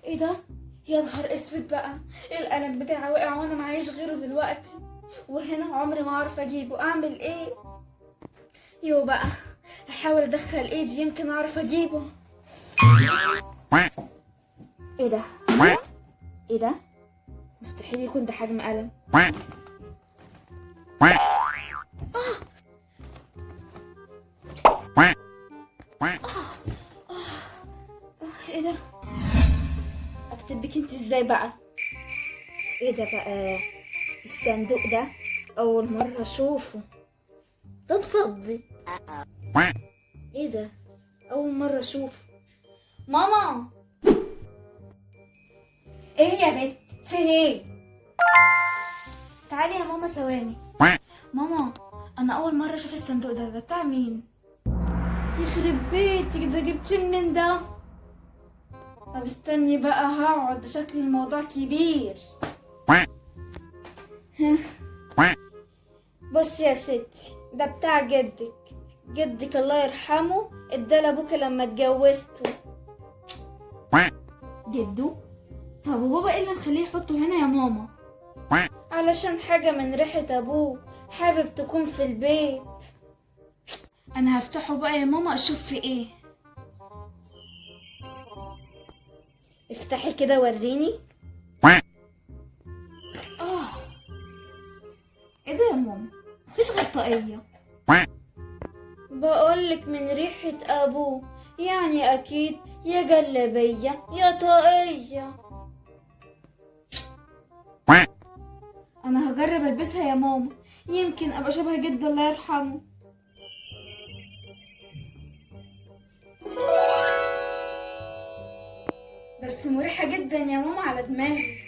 ايه ده؟ يا نهار اسود بقى، القلم بتاعي وقع وانا معيش غيره دلوقتي، وهنا عمري ما اعرف اجيبه. اعمل ايه؟ يو بقى، هحاول ادخل ايدي يمكن اعرف اجيبه. ايه ده؟ ايه ده؟ مستحيل يكون ده حجم قلم. ايه ده؟ اكتب بك انت ازاي بقى؟ ايه ده بقى؟ الصندوق ده اول مرة اشوفه، ده مصدي. ايه ده؟ اول مرة اشوفه. ماما، ايه يا بنت؟ في ايه؟ تعالي يا ماما ثواني. ماما، انا اول مرة اشوف الصندوق ده بتاع مين؟ يخرب بيتك، ده جبتيه من ده؟ طب استني بقى هقعد، شكل الموضوع كبير. بص يا ستي، ده بتاع جدك. جدك الله يرحمه ادى لابوك لما اتجوزته. جدو؟ طب وبابا ايه اللي مخليه يحطه هنا يا ماما؟ علشان حاجة من ريحة ابوه، حابب تكون في البيت. انا هفتحه بقى يا ماما اشوف في ايه. افتحي كده وريني. اه، ايه ده يا ماما؟ مفيش غير طاقية. بقولك من ريحة ابوه، يعني اكيد يا جلابية يا طاقية. انا هجرب البسها يا ماما، يمكن ابقى شبه جدو الله يرحمه. بس مريحة جدا يا ماما على دماغي.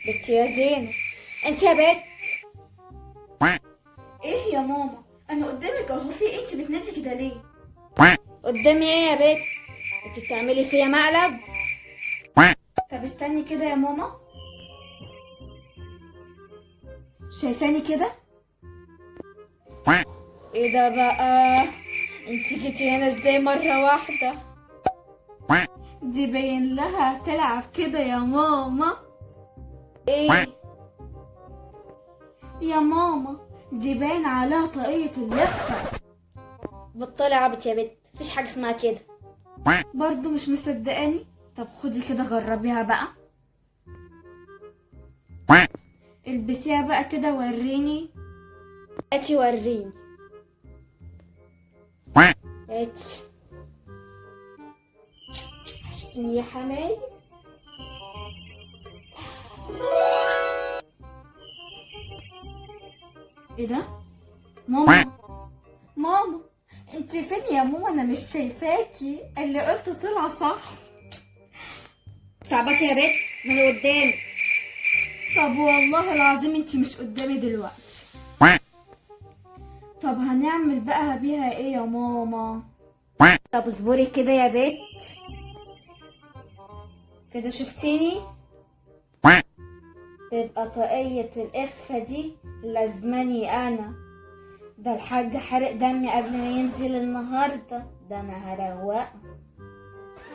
بنت يا زينة، انت يا بنت. ايه يا ماما؟ انا قدامك اهو، في إيه؟ انت بتنادي كده ليه؟ قدامي ايه يا بنت؟ انت بتعملي فيا مقلب؟ طب استني كده يا ماما، شايفاني كده؟ ايه ده بقى؟ انت جيتي هنا ازاي مرة واحدة؟ دي باين لها تلعب كده يا ماما. ايه يا ماما؟ دي باين عليها طاقية اللخفة. بطلي عبط يا بنت، مفيش حاجة اسمها كده. برضو مش مصدقاني؟ طب خدي كده جربيها بقى. البسيها بقى كده وريني. هاتي وريني. هاتي يا حماي. ايه ده؟ ماما، ماما، انت فين يا ماما؟ انا مش شايفاكي، اللي قلته طلع صح. تعبتي يا بنت من قدامي. طب والله العظيم انت مش قدامي دلوقتي. طب هنعمل بقى بيها ايه يا ماما؟ طب اصبري كده يا بنت. كده شفتيني؟ تبقى طاقية الإخفة دي لازماني أنا. ده الحاج حرق دمي قبل ما ينزل النهاردة، ده أنا هروقه.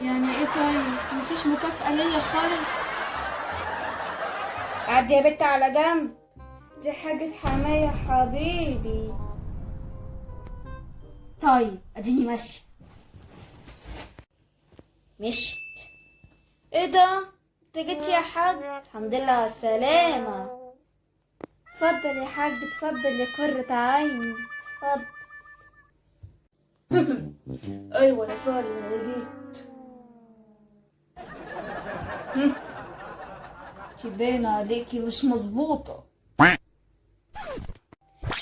يعني ايه طيب؟ مفيش مكافأة ليا خالص؟ عدي يا بت على جنب، دي حاجة حماية حبيبي. طيب اديني ماشية. مشت. ايه ده؟ انت جيت يا حاج؟ الحمد لله على السلامة. اتفضل يا حاج، اتفضل يا قرة عيني، اتفضل. ايوه انا فعلا جيت. تبين عليكي مش مظبوطة.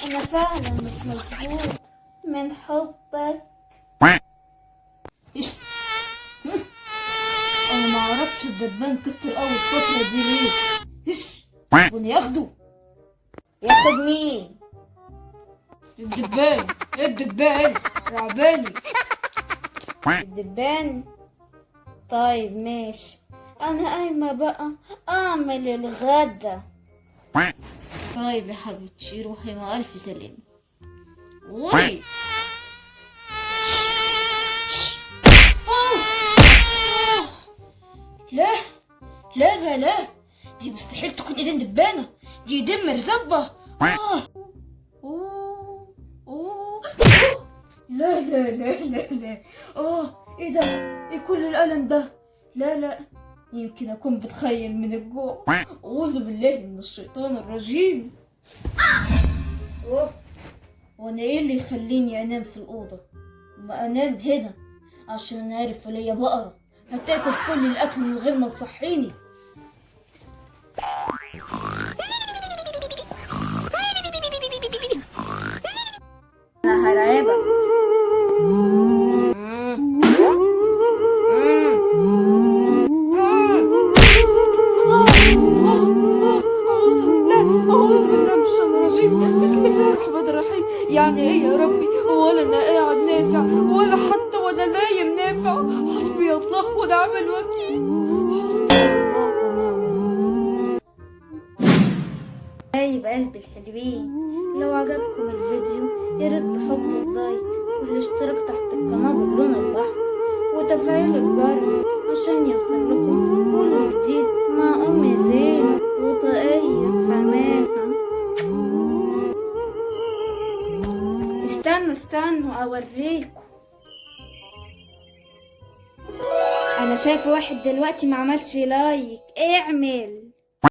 انا فعلا مش مظبوط من حبك. انا ما اعرفش الدبان كتر قوي الفترة دي ليه. ربنا ياخده. ياخد مين؟ الدبان. ايه الدبان؟ رعباني الدبان. طيب ماشي، انا قايمة بقى اعمل الغدا. طيب يا حبيبتي روحي مع الف سلامة. وي لا لا لا لا، دي مستحيل تكون ايدين دبانة، دي ايدين مرزبة. أوه. أوه. لا لا لا لا لا. ايه ده؟ ايه كل الألم ده؟ لا لا، يمكن أكون بتخيل من الجوع. أعوذ بالله من الشيطان الرجيم. وانا ايه اللي يخليني انام في الأوضة؟ ما انام هنا، عشان انا عارف ليا بقرة هتاكل كل الأكل من غير ما تصحيني. انا هرعبك. بسم الله الرحمن الرحيم. يعني ايه يا ربي؟ ولا انا قاعد نافع ولا حتى وانا نايم نافع. حسبي الله ونعم الوكيل. طيب قلبي الحلوين، لو عجبكم الفيديو ياريت تحطوا اللايك والاشتراك تحت القناة باللون الأحمر وتفعيل الجرس عشان يوصلكم كل جديد مع أمي زينب وطاقية حماها. استنوا اوريكم. انا شايفه واحد دلوقتي ما عملش لايك، اعمل.